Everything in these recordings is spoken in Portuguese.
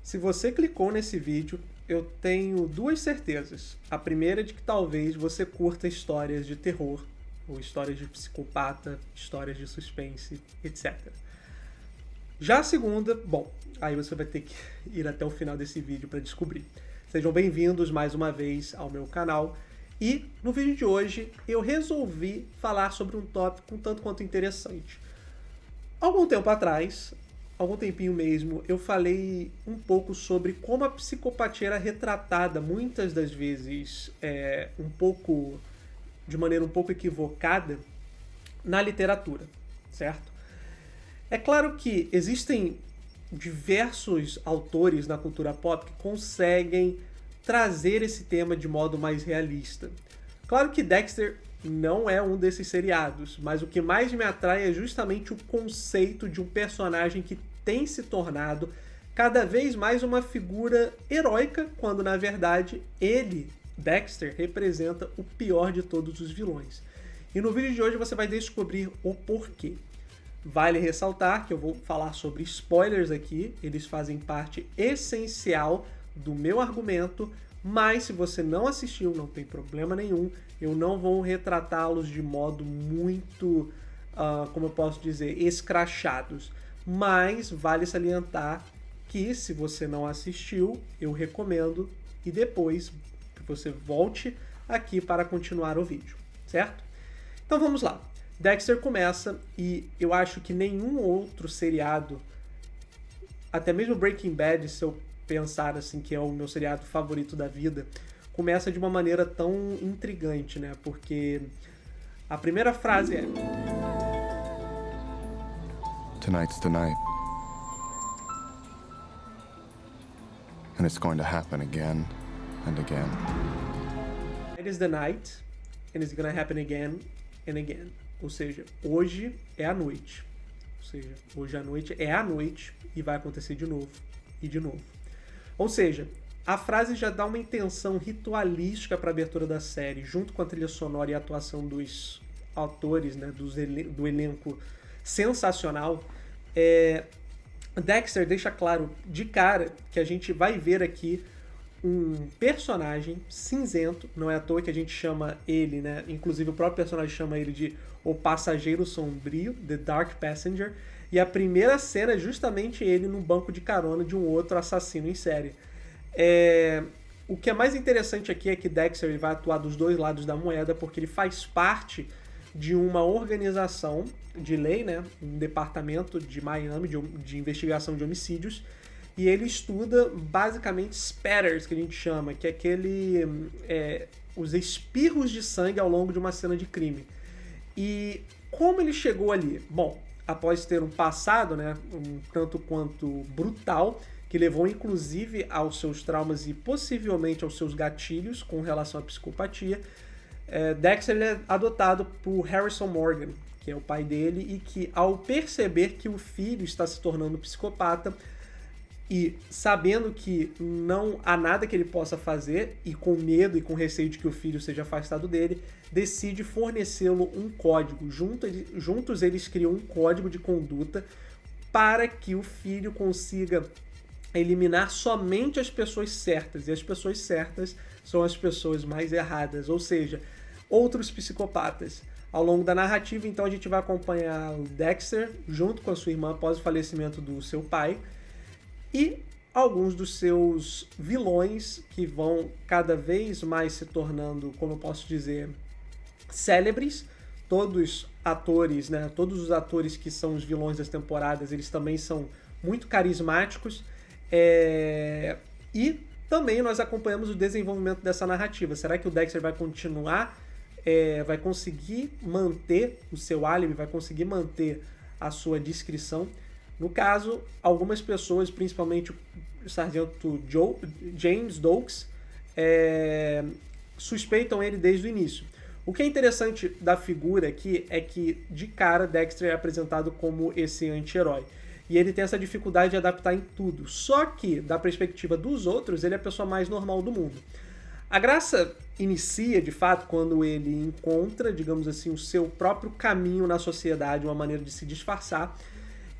Se você clicou nesse vídeo, eu tenho duas certezas. A primeira é de que talvez você curta histórias de terror, ou histórias de psicopata, histórias de suspense, etc. Já a segunda, bom, aí você vai ter que ir até o final desse vídeo para descobrir. Sejam bem-vindos mais uma vez ao meu canal. E no vídeo de hoje eu resolvi falar sobre um tópico um tanto quanto interessante. Algum tempo atrás, algum tempinho mesmo, eu falei um pouco sobre como a psicopatia era retratada muitas das vezes de maneira um pouco equivocada na literatura, certo? É claro que existem diversos autores na cultura pop que conseguem trazer esse tema de modo mais realista. Claro que Dexter não é um desses seriados, mas o que mais me atrai é justamente o conceito de um personagem que tem se tornado cada vez mais uma figura heróica, quando na verdade ele, Dexter, representa o pior de todos os vilões. E no vídeo de hoje você vai descobrir o porquê. Vale ressaltar que eu vou falar sobre spoilers aqui, eles fazem parte essencial do meu argumento, mas se você não assistiu, não tem problema nenhum, eu não vou retratá-los de modo muito, como eu posso dizer, escrachados. Mas vale salientar que se você não assistiu, eu recomendo e depois que você volte aqui para continuar o vídeo, certo? Então vamos lá. Dexter começa e eu acho que nenhum outro seriado, até mesmo Breaking Bad, se eu pensar assim que é o meu seriado favorito da vida, começa de uma maneira tão intrigante, né? Porque a primeira frase é: Tonight's the night. And it's going to happen again and again. It is the night, and it's gonna happen again and again. Ou seja, hoje é a noite. Ou seja, hoje à noite é a noite e vai acontecer de novo e de novo. Ou seja, a frase já dá uma intenção ritualística para a abertura da série, junto com a trilha sonora e a atuação dos atores, né, do elenco sensacional. Dexter deixa claro de cara que a gente vai ver aqui um personagem cinzento, não é à toa que a gente chama ele, né? Inclusive o próprio personagem chama ele de O Passageiro Sombrio, The Dark Passenger, e a primeira cena é justamente ele num banco de carona de um outro assassino em série. O que é mais interessante aqui é que Dexter vai atuar dos dois lados da moeda, porque ele faz parte de uma organização de lei, né? Um departamento de Miami de investigação de homicídios, e ele estuda basicamente spatters, que a gente chama, que é os espirros de sangue ao longo de uma cena de crime. E como ele chegou ali? Bom, após ter um passado, né, um tanto quanto brutal, que levou inclusive aos seus traumas e possivelmente aos seus gatilhos com relação à psicopatia, Dexter é adotado por Harrison Morgan, que é o pai dele, e que ao perceber que o filho está se tornando psicopata, e sabendo que não há nada que ele possa fazer, e com medo e com receio de que o filho seja afastado dele, decide fornecê-lo um código. Juntos eles criam um código de conduta para que o filho consiga eliminar somente as pessoas certas, e as pessoas certas são as pessoas mais erradas, ou seja, outros psicopatas. Ao longo da narrativa, então, a gente vai acompanhar o Dexter junto com a sua irmã após o falecimento do seu pai, e alguns dos seus vilões que vão cada vez mais se tornando, como eu posso dizer, célebres. Todos atores, né? Todos os atores que são os vilões das temporadas, eles também são muito carismáticos. E também nós acompanhamos o desenvolvimento dessa narrativa. Será que o Dexter vai continuar, vai conseguir manter o seu álibi, vai conseguir manter a sua discrição? No caso, algumas pessoas, principalmente o sargento James Doakes, suspeitam ele desde o início. O que é interessante da figura aqui é que, de cara, Dexter é apresentado como esse anti-herói. E ele tem essa dificuldade de adaptar em tudo. Só que, da perspectiva dos outros, ele é a pessoa mais normal do mundo. A graça inicia, de fato, quando ele encontra, digamos assim, o seu próprio caminho na sociedade, uma maneira de se disfarçar.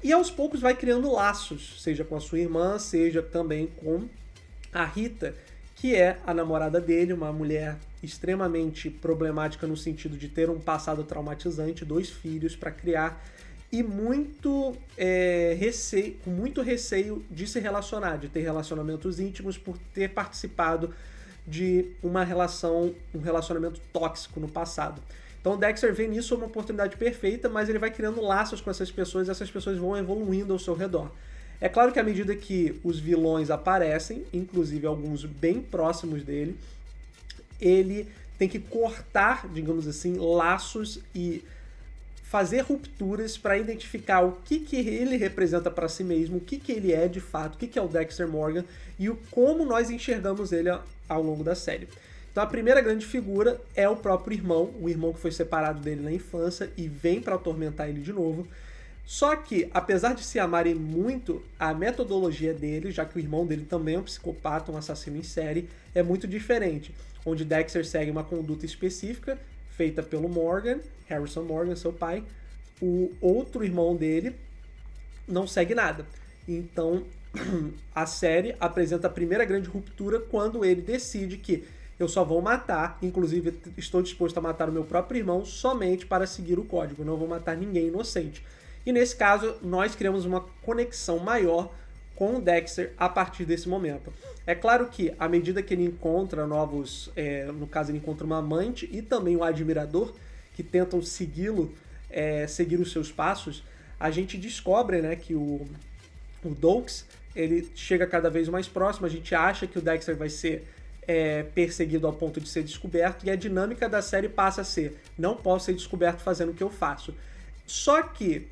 E aos poucos vai criando laços, seja com a sua irmã, seja também com a Rita, que é a namorada dele, uma mulher extremamente problemática no sentido de ter um passado traumatizante, 2 filhos para criar e com muito receio de se relacionar, de ter relacionamentos íntimos por ter participado de um relacionamento tóxico no passado. Então o Dexter vê nisso uma oportunidade perfeita, mas ele vai criando laços com essas pessoas e essas pessoas vão evoluindo ao seu redor. É claro que à medida que os vilões aparecem, inclusive alguns bem próximos dele, ele tem que cortar, digamos assim, laços e fazer rupturas para identificar o que ele representa para si mesmo, o que ele é de fato, o que é o Dexter Morgan e como nós enxergamos ele ao longo da série. Então a primeira grande figura é o próprio irmão, o irmão que foi separado dele na infância e vem para atormentar ele de novo. Só que, apesar de se amarem muito, a metodologia dele, já que o irmão dele também é um psicopata, um assassino em série, é muito diferente. Onde Dexter segue uma conduta específica, feita pelo Morgan, Harrison Morgan, seu pai. O outro irmão dele não segue nada. Então, a série apresenta a primeira grande ruptura quando ele decide que eu só vou matar, inclusive estou disposto a matar o meu próprio irmão somente para seguir o código, não vou matar ninguém inocente. E nesse caso, nós criamos uma conexão maior com o Dexter a partir desse momento. É claro que, à medida que ele encontra novos... no caso, ele encontra uma amante e também um admirador que tentam segui-lo, seguir os seus passos, a gente descobre, né, que o Doakes, ele chega cada vez mais próximo, a gente acha que o Dexter vai ser perseguido ao ponto de ser descoberto, e a dinâmica da série passa a ser: não posso ser descoberto fazendo o que eu faço. Só que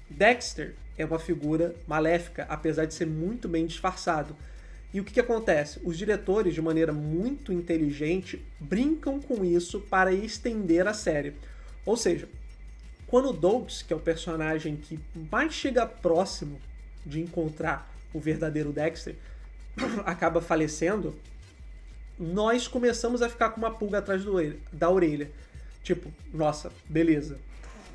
Dexter é uma figura maléfica, apesar de ser muito bem disfarçado. E o que acontece? Os diretores, de maneira muito inteligente, brincam com isso para estender a série. Ou seja, quando o Doakes, que é o personagem que mais chega próximo de encontrar o verdadeiro Dexter, acaba falecendo, nós começamos a ficar com uma pulga atrás da orelha. Tipo, nossa, beleza,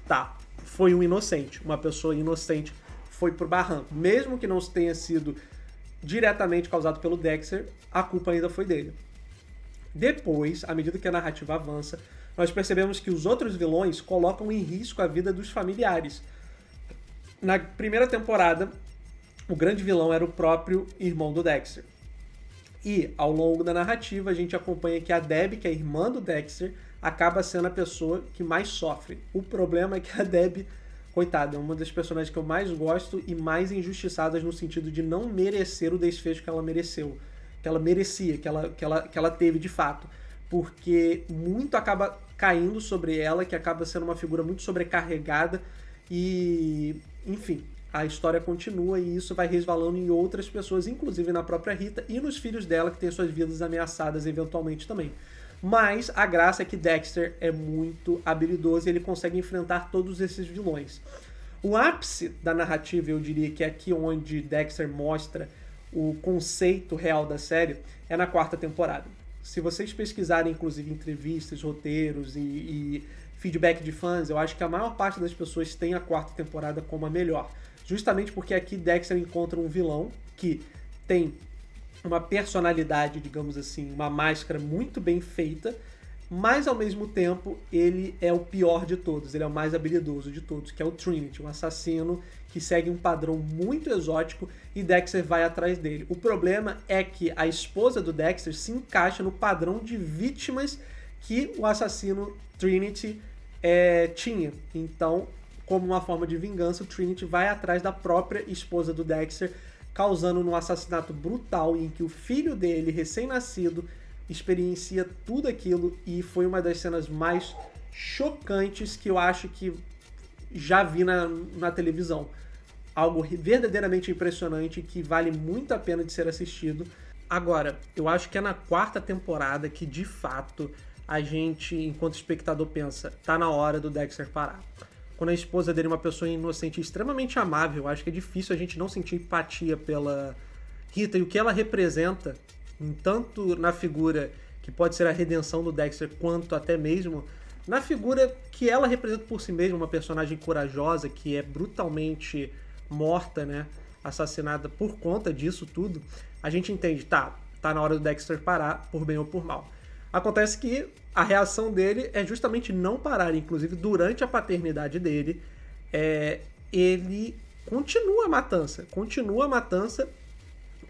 tá, foi um inocente, uma pessoa inocente foi pro barranco. Mesmo que não tenha sido diretamente causado pelo Dexter, a culpa ainda foi dele. Depois, à medida que a narrativa avança, nós percebemos que os outros vilões colocam em risco a vida dos familiares. Na primeira temporada, o grande vilão era o próprio irmão do Dexter. E, ao longo da narrativa, a gente acompanha que a Debbie, que é a irmã do Dexter, acaba sendo a pessoa que mais sofre. O problema é que a Debbie, coitada, é uma das personagens que eu mais gosto e mais injustiçadas no sentido de não merecer o desfecho que ela mereceu, que ela merecia, que ela teve de fato. Porque muito acaba caindo sobre ela, que acaba sendo uma figura muito sobrecarregada e, enfim, a história continua e isso vai resvalando em outras pessoas, inclusive na própria Rita e nos filhos dela, que têm suas vidas ameaçadas eventualmente também. Mas a graça é que Dexter é muito habilidoso e ele consegue enfrentar todos esses vilões. O ápice da narrativa, eu diria que é aqui onde Dexter mostra o conceito real da série, é na 4ª temporada. Se vocês pesquisarem, inclusive, entrevistas, roteiros e feedback de fãs, eu acho que a maior parte das pessoas tem a 4ª temporada como a melhor. Justamente porque aqui Dexter encontra um vilão que tem uma personalidade, digamos assim, uma máscara muito bem feita, mas ao mesmo tempo ele é o pior de todos, ele é o mais habilidoso de todos, que é o Trinity, um assassino que segue um padrão muito exótico e Dexter vai atrás dele. O problema é que a esposa do Dexter se encaixa no padrão de vítimas que o assassino Trinity tinha. Então, como uma forma de vingança, o Trinity vai atrás da própria esposa do Dexter, causando um assassinato brutal em que o filho dele, recém-nascido, experiencia tudo aquilo, e foi uma das cenas mais chocantes que eu acho que já vi na televisão. Algo verdadeiramente impressionante que vale muito a pena de ser assistido. Agora, eu acho que é na 4ª temporada que, de fato, a gente, enquanto espectador, pensa, tá na hora do Dexter parar. Quando a esposa dele é uma pessoa inocente e extremamente amável, acho que é difícil a gente não sentir empatia pela Rita e o que ela representa, tanto na figura que pode ser a redenção do Dexter, quanto até mesmo na figura que ela representa por si mesma, uma personagem corajosa, que é brutalmente morta, né, assassinada por conta disso tudo, a gente entende, tá na hora do Dexter parar, por bem ou por mal. Acontece que a reação dele é justamente não parar, inclusive durante a paternidade dele, ele continua a matança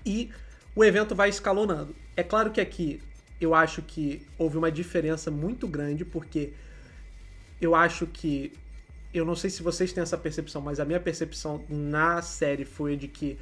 e o evento vai escalonando. É claro que aqui eu acho que houve uma diferença muito grande, porque eu acho que, eu não sei se vocês têm essa percepção, mas a minha percepção na série foi de que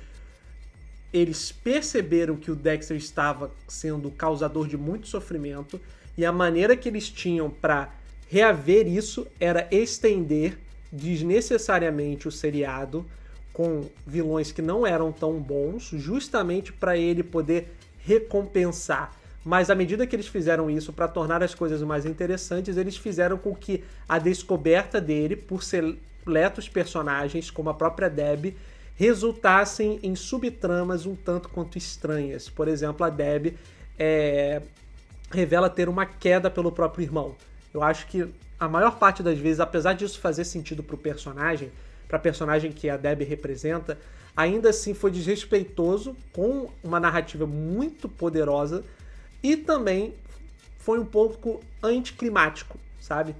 eles perceberam que o Dexter estava sendo causador de muito sofrimento, e a maneira que eles tinham para reaver isso era estender desnecessariamente o seriado com vilões que não eram tão bons, justamente para ele poder recompensar. Mas à medida que eles fizeram isso para tornar as coisas mais interessantes, eles fizeram com que a descoberta dele por seletos personagens, como a própria Deb, resultassem em subtramas um tanto quanto estranhas. Por exemplo, a Deb revela ter uma queda pelo próprio irmão. Eu acho que a maior parte das vezes, apesar disso fazer sentido para a personagem que a Deb representa, ainda assim foi desrespeitoso com uma narrativa muito poderosa e também foi um pouco anticlimático, sabe?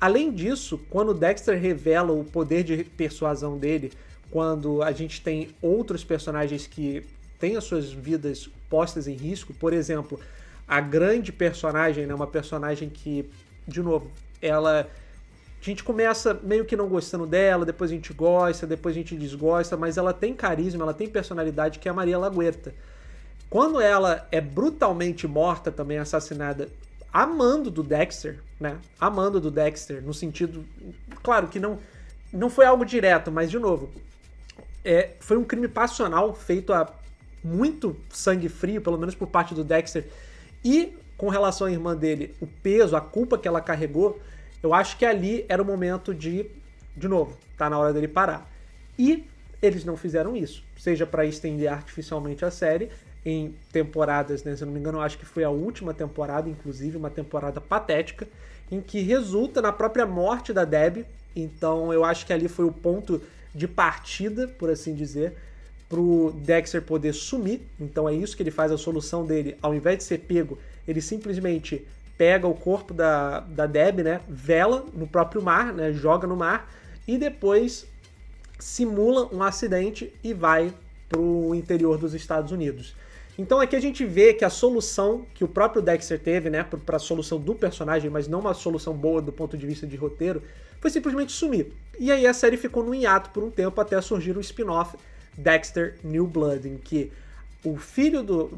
Além disso, quando o Dexter revela o poder de persuasão dele, quando a gente tem outros personagens que têm as suas vidas postas em risco, por exemplo, a grande personagem, né, uma personagem que, de novo, a gente começa meio que não gostando dela, depois a gente gosta, depois a gente desgosta, mas ela tem carisma, ela tem personalidade, que é a Maria Laguerta. Quando ela é brutalmente morta, também assassinada, a mando do Dexter, né? A mando do Dexter, no sentido... Claro que não foi algo direto, mas, de novo, foi um crime passional feito a muito sangue frio, pelo menos por parte do Dexter. E, com relação à irmã dele, o peso, a culpa que ela carregou, eu acho que ali era o momento de novo, tá na hora dele parar. E eles não fizeram isso, seja para estender artificialmente a série em temporadas, né? Se eu não me engano, eu acho que foi a última temporada, inclusive, uma temporada patética, em que resulta na própria morte da Deb. Então eu acho que ali foi o ponto de partida, por assim dizer, pro Dexter poder sumir. Então é isso que ele faz, a solução dele, ao invés de ser pego, ele simplesmente pega o corpo da Deb, né, vela no próprio mar, né, joga no mar, e depois simula um acidente e vai pro interior dos Estados Unidos. Então aqui a gente vê que a solução que o próprio Dexter teve, né, para a solução do personagem, mas não uma solução boa do ponto de vista de roteiro, foi simplesmente sumir. E aí a série ficou no hiato por um tempo até surgir o spin-off Dexter New Blood, em que o filho do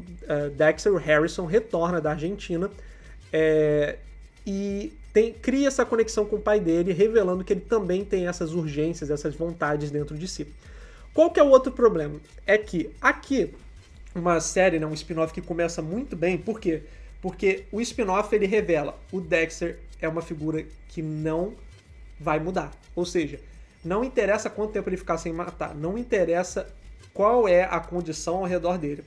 Dexter, o Harrison, retorna da Argentina e cria essa conexão com o pai dele, revelando que ele também tem essas urgências, essas vontades dentro de si. Qual que é o outro problema? É que aqui, uma série, né, um spin-off que começa muito bem, por quê? Porque o spin-off ele revela o Dexter é uma figura que não vai mudar. Ou seja, não interessa quanto tempo ele ficar sem matar, não interessa qual é a condição ao redor dele.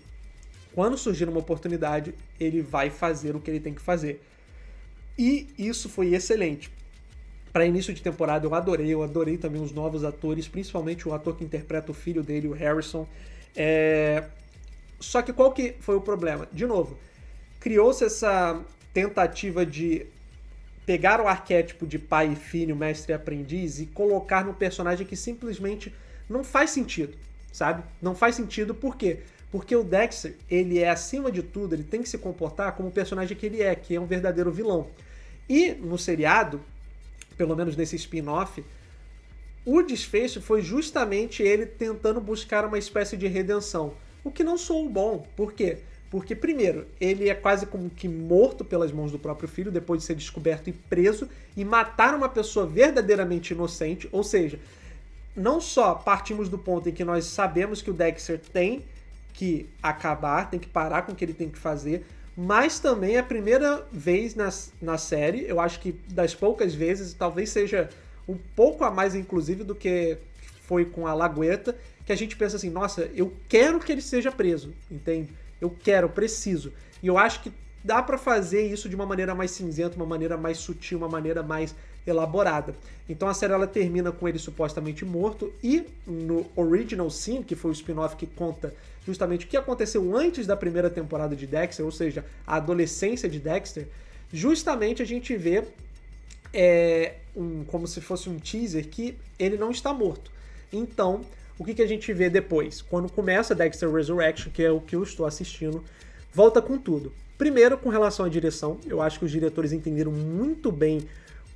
Quando surgir uma oportunidade, ele vai fazer o que ele tem que fazer. E isso foi excelente. Para início de temporada eu adorei também os novos atores, principalmente o ator que interpreta o filho dele, o Harrison. Só que qual que foi o problema? De novo, criou-se essa tentativa de pegar o arquétipo de pai e filho, mestre e aprendiz e colocar no personagem que simplesmente não faz sentido, sabe? Não faz sentido por quê? Porque o Dexter, ele é, acima de tudo, ele tem que se comportar como o personagem que é um verdadeiro vilão. E no seriado, pelo menos nesse spin-off, o desfecho foi justamente ele tentando buscar uma espécie de redenção. O que não soou bom. Por quê? Porque, primeiro, ele é quase como que morto pelas mãos do próprio filho, depois de ser descoberto e preso, e matar uma pessoa verdadeiramente inocente. Ou seja, não só partimos do ponto em que nós sabemos que o Dexter tem que acabar, tem que parar com o que ele tem que fazer, mas também é a primeira vez na série, eu acho que das poucas vezes, talvez seja um pouco a mais inclusive do que foi com a Laguerta, que a gente pensa assim, nossa, eu quero que ele seja preso, entende? Eu preciso. E eu acho que dá pra fazer isso de uma maneira mais cinzenta, uma maneira mais sutil, uma maneira mais elaborada. Então a série ela termina com ele supostamente morto, e no Original Sin, que foi o spin-off que conta justamente o que aconteceu antes da primeira temporada de Dexter, ou seja, a adolescência de Dexter, justamente a gente vê como se fosse um teaser que ele não está morto. Então, o que a gente vê depois? Quando começa Dexter Resurrection, que é o que eu estou assistindo, volta com tudo. Primeiro, com relação à direção, eu acho que os diretores entenderam muito bem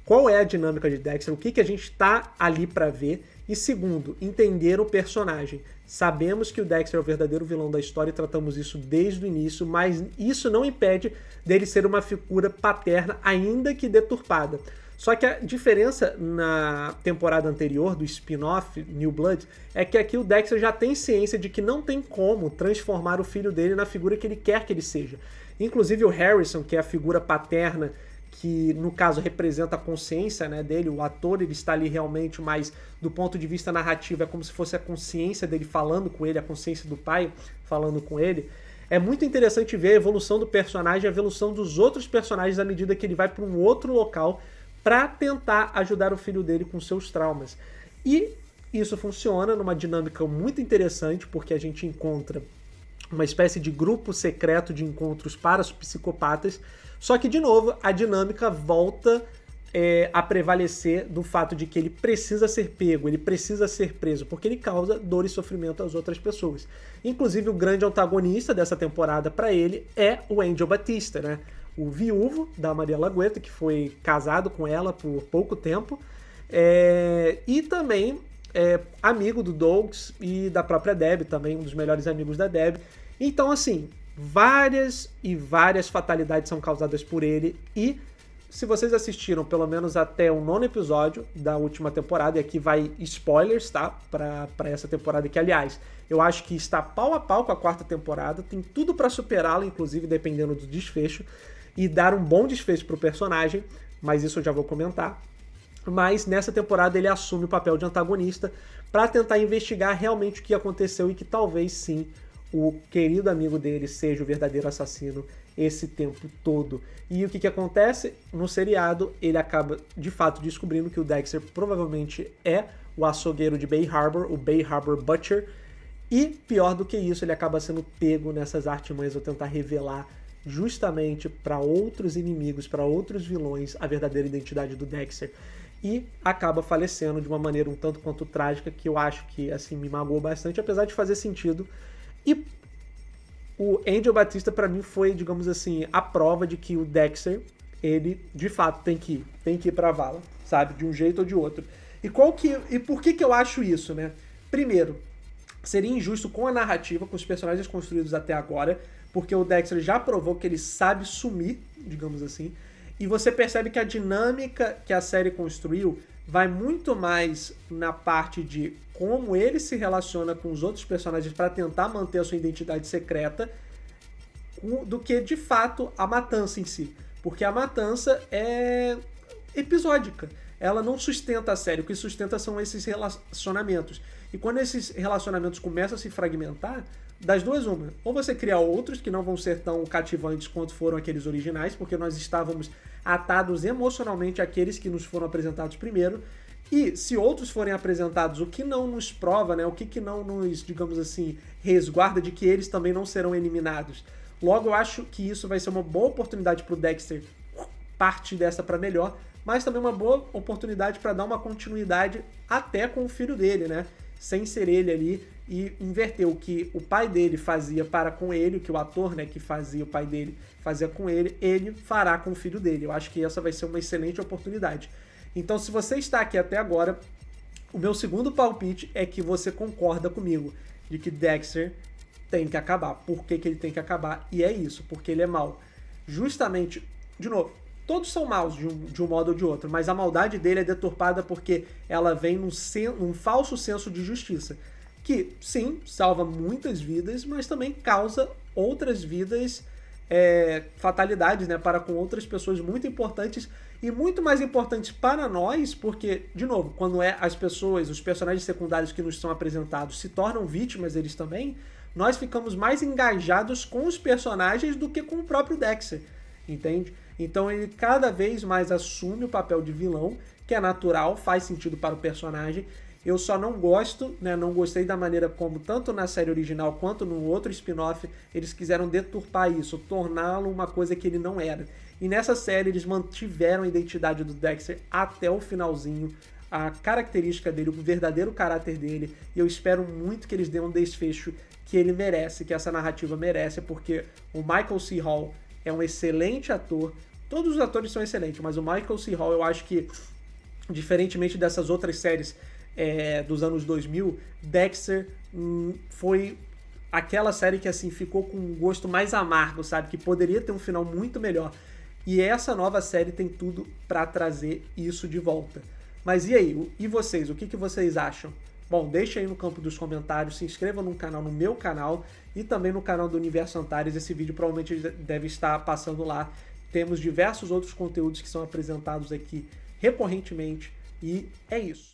qual é a dinâmica de Dexter, o que a gente está ali para ver. E segundo, entender o personagem. Sabemos que o Dexter é o verdadeiro vilão da história e tratamos isso desde o início, mas isso não impede dele ser uma figura paterna, ainda que deturpada. Só que a diferença na temporada anterior do spin-off New Blood é que aqui o Dexter já tem ciência de que não tem como transformar o filho dele na figura que ele quer que ele seja. Inclusive o Harrison, que é a figura paterna que no caso representa a consciência, né, dele, o ator ele está ali realmente, mas do ponto de vista narrativo é como se fosse a consciência dele falando com ele, a consciência do pai falando com ele. É muito interessante ver a evolução do personagem, a evolução dos outros personagens à medida que ele vai para um outro local para tentar ajudar o filho dele com seus traumas. E isso funciona numa dinâmica muito interessante, porque a gente encontra uma espécie de grupo secreto de encontros para os psicopatas. Só que, de novo, a dinâmica volta a prevalecer do fato de que ele precisa ser pego, ele precisa ser preso, porque ele causa dor e sofrimento às outras pessoas. Inclusive, o grande antagonista dessa temporada para ele é o Angel Batista, né? O viúvo da Maria Lagueta, que foi casado com ela por pouco tempo, e também amigo do Douglas e da própria Debbie, também um dos melhores amigos da Debbie. Então, assim, várias e várias fatalidades são causadas por ele, e se vocês assistiram pelo menos até o 9º episódio da última temporada, e aqui vai spoilers, tá? Pra essa temporada que, aliás, eu acho que está pau a pau com a 4ª temporada, tem tudo pra superá-la, inclusive dependendo do desfecho, e dar um bom desfecho pro personagem, mas isso eu já vou comentar. Mas nessa temporada ele assume o papel de antagonista para tentar investigar realmente o que aconteceu e que talvez sim o querido amigo dele seja o verdadeiro assassino esse tempo todo. E o que acontece? No seriado, ele acaba de fato descobrindo que o Dexter provavelmente é o açougueiro de Bay Harbor, o Bay Harbor Butcher, e pior do que isso, ele acaba sendo pego nessas artimanhas de tentar revelar justamente para outros inimigos, para outros vilões, a verdadeira identidade do Dexter. E acaba falecendo de uma maneira um tanto quanto trágica, que eu acho que assim me magoou bastante, apesar de fazer sentido. E o Angel Batista, para mim, foi, digamos assim, a prova de que o Dexter, ele, de fato, tem que ir pra vala, sabe? De um jeito ou de outro. E por que eu acho isso, né? Primeiro, seria injusto com a narrativa, com os personagens construídos até agora, porque o Dexter já provou que ele sabe sumir, digamos assim, e você percebe que a dinâmica que a série construiu vai muito mais na parte de como ele se relaciona com os outros personagens para tentar manter a sua identidade secreta, do que, de fato, a matança em si. Porque a matança é episódica. Ela não sustenta a série. O que sustenta são esses relacionamentos. E quando esses relacionamentos começam a se fragmentar, das duas uma. Ou você cria outros que não vão ser tão cativantes quanto foram aqueles originais, porque nós estávamos atados emocionalmente àqueles que nos foram apresentados primeiro. E se outros forem apresentados, o que não nos prova, né? O que não nos, digamos assim, resguarda de que eles também não serão eliminados. Logo, eu acho que isso vai ser uma boa oportunidade para o Dexter partir dessa para melhor, mas também uma boa oportunidade para dar uma continuidade até com o filho dele, né? Sem ser ele ali, e inverter o que o pai dele fazia para com ele, o que o ator, né, que fazia o pai dele fazia com ele fará com o filho dele. Eu acho que essa vai ser uma excelente oportunidade. Então, se você está aqui até agora, o meu segundo palpite é que você concorda comigo de que Dexter tem que acabar. Por que ele tem que acabar? E é isso, porque ele é mau. Justamente, de novo, todos são maus de um modo ou de outro, mas a maldade dele é deturpada porque ela vem num falso senso de justiça, que, sim, salva muitas vidas, mas também causa outras vidas, fatalidades, né, para com outras pessoas muito importantes e muito mais importantes para nós, porque, de novo, quando as pessoas, os personagens secundários que nos são apresentados se tornam vítimas, eles também, nós ficamos mais engajados com os personagens do que com o próprio Dexter, entende? Então ele cada vez mais assume o papel de vilão, que é natural, faz sentido para o personagem. Eu só não gosto, né, não gostei da maneira como, tanto na série original quanto no outro spin-off, eles quiseram deturpar isso, torná-lo uma coisa que ele não era. E nessa série eles mantiveram a identidade do Dexter até o finalzinho, a característica dele, o verdadeiro caráter dele, e eu espero muito que eles dêem um desfecho que ele merece, que essa narrativa merece, porque o Michael C. Hall é um excelente ator, todos os atores são excelentes, mas o Michael C. Hall eu acho que, diferentemente dessas outras séries dos anos 2000, Dexter foi aquela série que assim ficou com um gosto mais amargo, sabe? Que poderia ter um final muito melhor. E essa nova série tem tudo pra trazer isso de volta. Mas e aí? E vocês? O que vocês acham? Bom, deixa aí no campo dos comentários, se inscreva no canal, no meu canal e também no canal do Universo Antares. Esse vídeo provavelmente deve estar passando lá. Temos diversos outros conteúdos que são apresentados aqui recorrentemente e é isso.